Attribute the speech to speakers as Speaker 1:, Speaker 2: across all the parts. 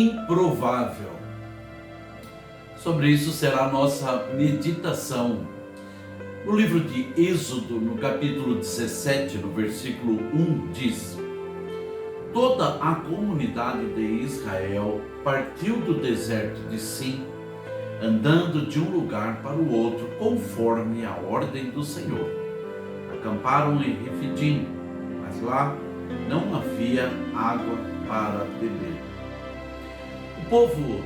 Speaker 1: improvável. Sobre isso será a nossa meditação. No livro de Êxodo, no capítulo 17, no versículo 1, diz: toda a comunidade de Israel partiu do deserto de Sim, andando de um lugar para o outro, conforme a ordem do Senhor. Acamparam em Refidim, mas lá não havia água para beber. O povo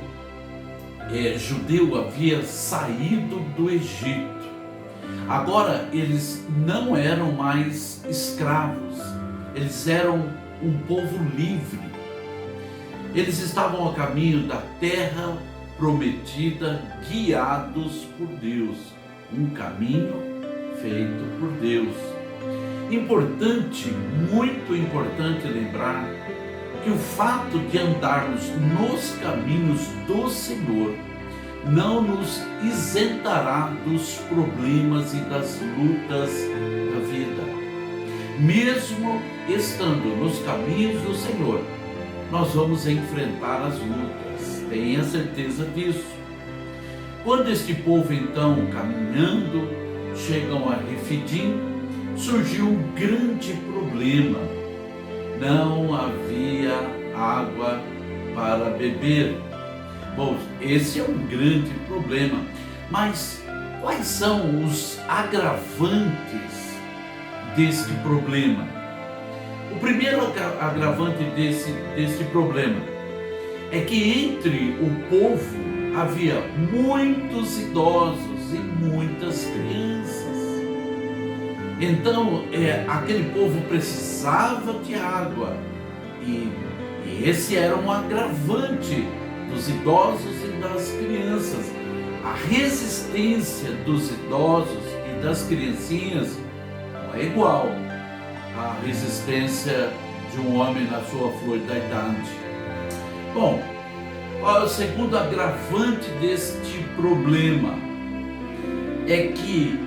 Speaker 1: judeu havia saído do Egito. Agora eles não eram mais escravos, eles eram um povo livre. Eles estavam a caminho da terra prometida, guiados por Deus, um caminho feito por Deus. Importante, muito importante lembrar que o fato de andarmos nos caminhos do Senhor não nos isentará dos problemas e das lutas da vida. Mesmo estando nos caminhos do Senhor, nós vamos enfrentar as lutas, tenha certeza disso. Quando este povo então, caminhando, chegam a Refidim, surgiu um grande problema. Não havia água para beber. Bom, esse é um grande problema, mas quais são os agravantes deste problema? O primeiro agravante desse problema é que entre o povo havia muitos idosos e muitas crianças. Então, aquele povo precisava de água e esse era um agravante dos idosos e das crianças. A resistência dos idosos e das criancinhas não é igual à resistência de um homem na sua flor da idade. Bom, qual é o segundo agravante deste problema? É que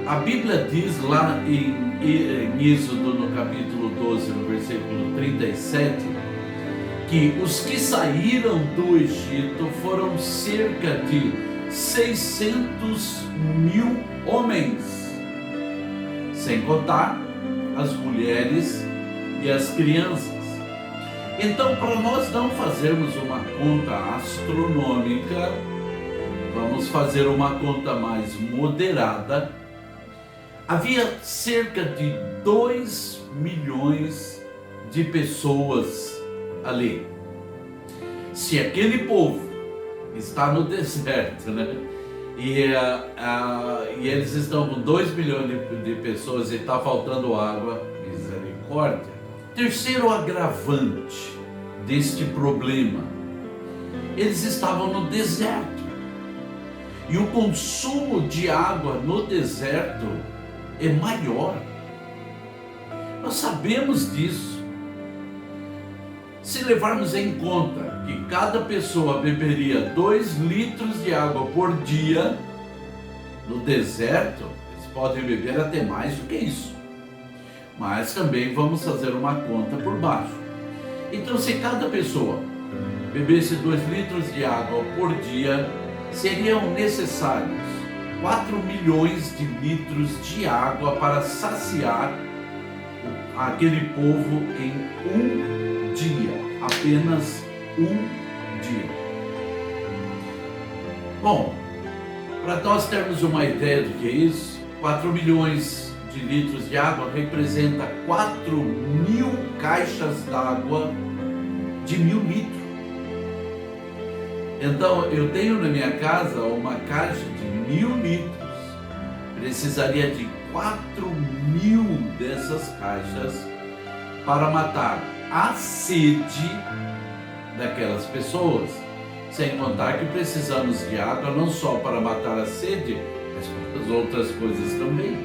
Speaker 1: a Bíblia diz lá em Êxodo, no capítulo 12, no versículo 37, que os que saíram do Egito foram cerca de 600.000 homens, sem contar as mulheres e as crianças. Então, para nós não fazermos uma conta astronômica, vamos fazer uma conta mais moderada. Havia cerca de 2 milhões de pessoas ali. Se aquele povo está no deserto, né? E eles estão com 2 milhões de pessoas e está faltando água, misericórdia. Terceiro agravante deste problema: eles estavam no deserto. E o consumo de água no deserto é maior. Nós sabemos disso. Se levarmos em conta que cada pessoa beberia 2 litros de água por dia, no deserto, eles podem beber até mais do que isso. Mas também vamos fazer uma conta por baixo. Então, se cada pessoa bebesse 2 litros de água por dia, seriam necessários 4 milhões de litros de água para saciar aquele povo em um dia, apenas um dia. Bom, para nós termos uma ideia do que é isso, 4 milhões de litros de água representa 4.000 caixas d'água de 1.000 litros. Então, eu tenho na minha casa uma caixa de 1.000 litros. Precisaria de 4.000 dessas caixas para matar a sede daquelas pessoas. Sem contar que precisamos de água não só para matar a sede, mas para as outras coisas também.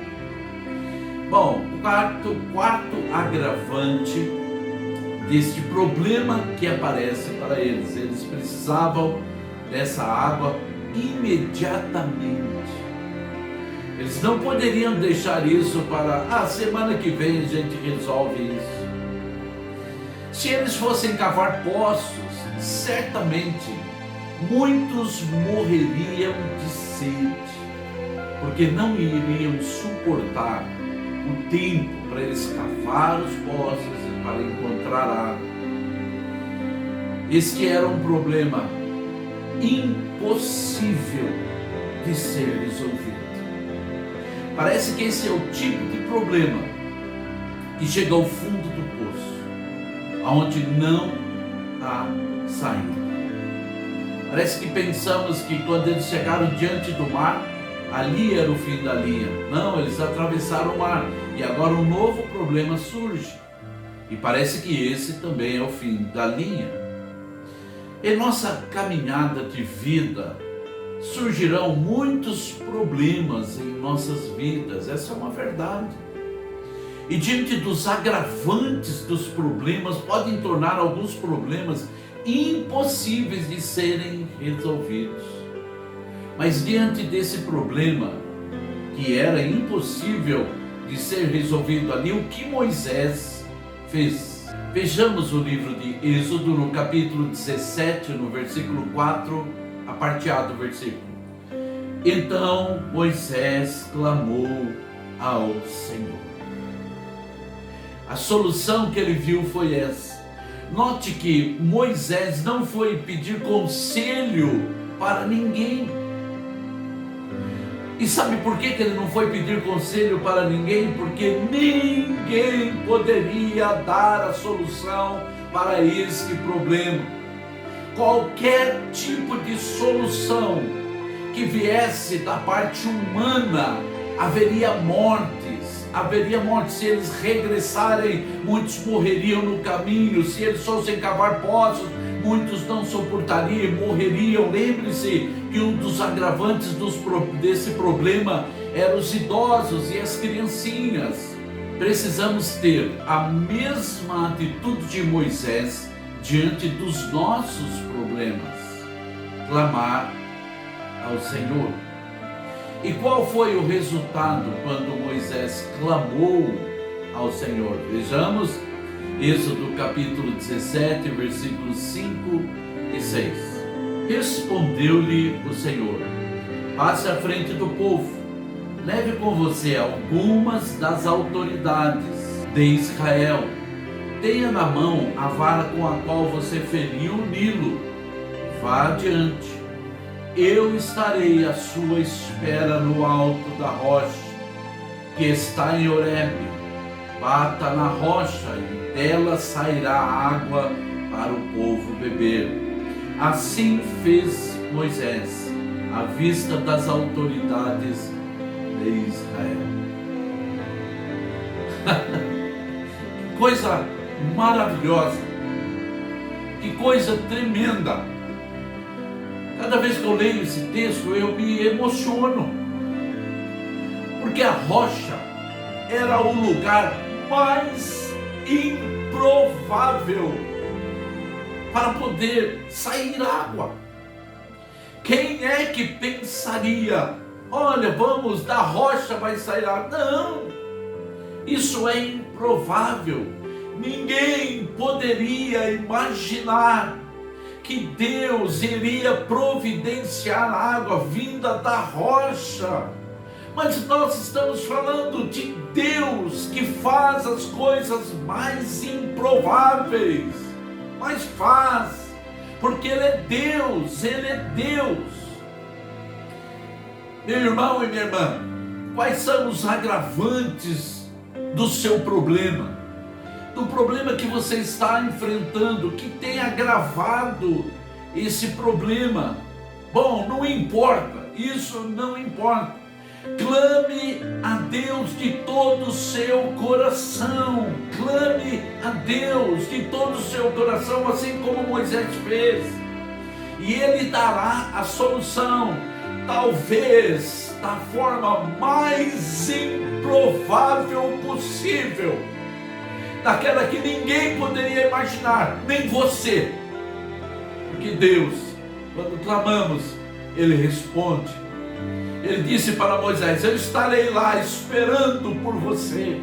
Speaker 1: Bom, o quarto agravante deste problema que aparece para eles. Eles precisavam dessa água imediatamente. Eles não poderiam deixar isso para a semana que vem a gente resolve isso. Se eles fossem cavar poços, certamente muitos morreriam de sede, porque não iriam suportar o tempo para eles cavar os poços e para encontrar água. Esse era um problema impossível de ser resolvido. Parece que esse é o tipo de problema que chega ao fundo do poço, aonde não há saída. Parece que pensamos que quando eles chegaram diante do mar, ali era o fim da linha. Não, eles atravessaram o mar e agora um novo problema surge. E parece que esse também é o fim da linha. Em nossa caminhada de vida, surgirão muitos problemas em nossas vidas, essa é uma verdade. E diante dos agravantes dos problemas, podem tornar alguns problemas impossíveis de serem resolvidos. Mas diante desse problema, que era impossível de ser resolvido ali, o que Moisés fez? Vejamos o livro de Êxodo, no capítulo 17, no versículo 4, a parte A do versículo. Então Moisés clamou ao Senhor. A solução que ele viu foi essa. Note que Moisés não foi pedir conselho para ninguém. E sabe por que ele não foi pedir conselho para ninguém? Porque ninguém poderia dar a solução para este problema. Qualquer tipo de solução que viesse da parte humana, haveria mortes. Se eles regressarem, muitos morreriam no caminho. Se eles fossem cavar poços, muitos não suportariam e morreriam. Lembre-se que um dos agravantes desse problema eram os idosos e as criancinhas. Precisamos ter a mesma atitude de Moisés diante dos nossos problemas: clamar ao Senhor. E qual foi o resultado quando Moisés clamou ao Senhor? Vejamos Êxodo capítulo 17, versículos 5 e 6. Respondeu-lhe o Senhor: passe à frente do povo, leve com você algumas das autoridades de Israel, tenha na mão a vara com a qual você feriu o Nilo, vá adiante. Eu estarei à sua espera no alto da rocha, que está em Horebe. Bata na rocha e dela sairá água para o povo beber. Assim fez Moisés, à vista das autoridades de Israel. Que coisa maravilhosa! Que coisa tremenda! Cada vez que eu leio esse texto, eu me emociono, porque a rocha era o lugar mais improvável para poder sair água. Quem é que pensaria, olha, vamos, da rocha vai sair água? Não, isso é improvável. Ninguém poderia imaginar que Deus iria providenciar água vinda da rocha. Mas nós estamos falando de Deus que faz as coisas mais improváveis, mas faz, porque Ele é Deus, Ele é Deus. Meu irmão e minha irmã, quais são os agravantes do seu problema? Do problema que você está enfrentando, que tem agravado esse problema? Bom, não importa, isso não importa. Clame a Deus de todo o seu coração. Clame a Deus de todo o seu coração, assim como Moisés fez. E Ele dará a solução, talvez da forma mais improvável possível, daquela que ninguém poderia imaginar, nem você. Porque Deus, quando clamamos, Ele responde. Ele disse para Moisés: eu estarei lá esperando por você.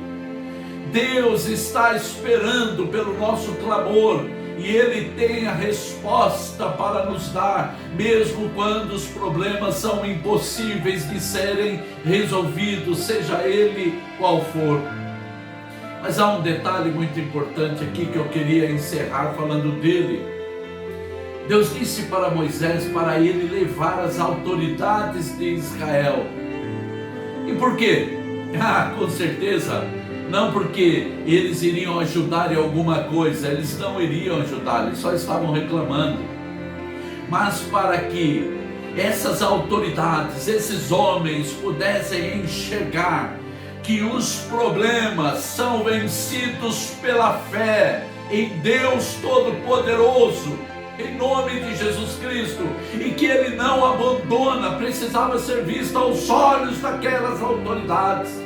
Speaker 1: Deus está esperando pelo nosso clamor e Ele tem a resposta para nos dar, mesmo quando os problemas são impossíveis de serem resolvidos, seja ele qual for. Mas há um detalhe muito importante aqui que eu queria encerrar falando dele. Deus disse para Moisés para ele levar as autoridades de Israel. E por quê? Com certeza, não porque eles iriam ajudar em alguma coisa, eles não iriam ajudar, eles só estavam reclamando. Mas para que essas autoridades, esses homens pudessem enxergar que os problemas são vencidos pela fé em Deus Todo-Poderoso, em nome de Jesus Cristo, e que Ele não abandona, precisava ser visto aos olhos daquelas autoridades.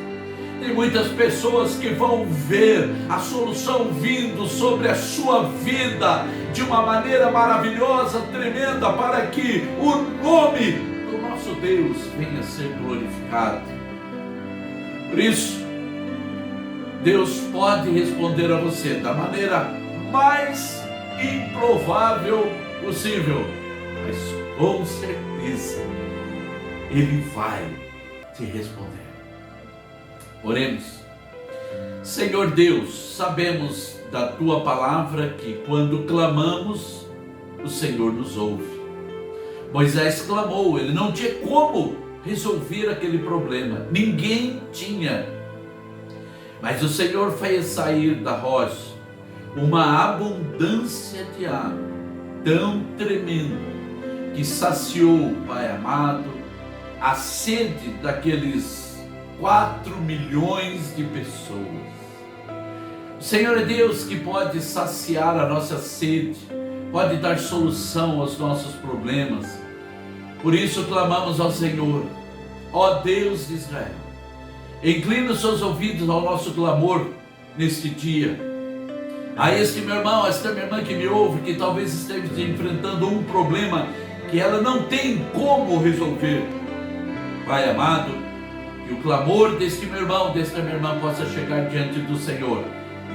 Speaker 1: Tem muitas pessoas que vão ver a solução vindo sobre a sua vida de uma maneira maravilhosa, tremenda, para que o nome do nosso Deus venha a ser glorificado. Por isso, Deus pode responder a você da maneira mais improvável possível, mas com certeza Ele vai te responder. Oremos. Senhor Deus, sabemos da Tua palavra que quando clamamos, o Senhor nos ouve. Moisés clamou, ele não tinha como resolver aquele problema, ninguém tinha. Mas o Senhor fez sair da rocha uma abundância de água tão tremenda que saciou, Pai amado, a sede daqueles 4 milhões de pessoas. O Senhor é Deus que pode saciar a nossa sede, pode dar solução aos nossos problemas. Por isso clamamos ao Senhor, ó Deus de Israel, inclina os seus ouvidos ao nosso clamor neste dia. A este meu irmão, a esta minha irmã que me ouve, que talvez esteja enfrentando um problema que ela não tem como resolver. Pai amado, que o clamor deste meu irmão, desta minha irmã possa chegar diante do Senhor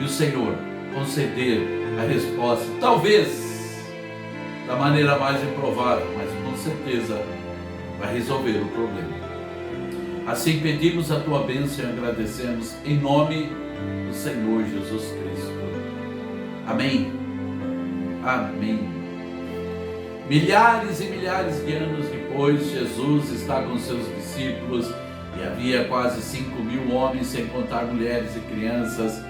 Speaker 1: e o Senhor conceder a resposta, talvez da maneira mais improvável, mas com certeza vai resolver o problema. Assim pedimos a Tua bênção e agradecemos em nome do Senhor Jesus Cristo. Amém. Amém. Milhares e milhares de anos depois, Jesus está com seus discípulos e havia quase 5.000 homens, sem contar mulheres e crianças.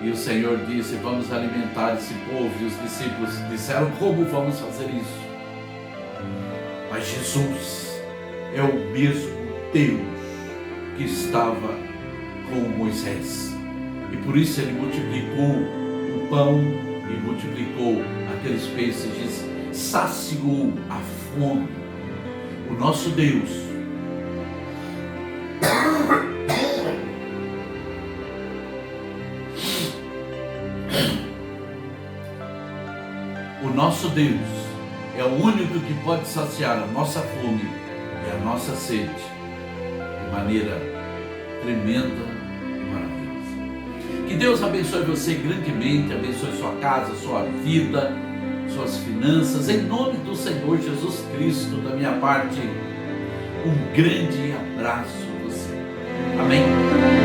Speaker 1: E o Senhor disse: vamos alimentar esse povo. E os discípulos disseram: como vamos fazer isso? Mas Jesus é o mesmo Deus que estava com Moisés. E por isso Ele multiplicou o pão e multiplicou aqueles peixes, saciou a fome. O nosso Deus é o único que pode saciar a nossa fome e a nossa sede de maneira tremenda e maravilhosa. Que Deus abençoe você grandemente, abençoe sua casa, sua vida, suas finanças, em nome do Senhor Jesus Cristo. Da minha parte, um grande abraço a você. Amém.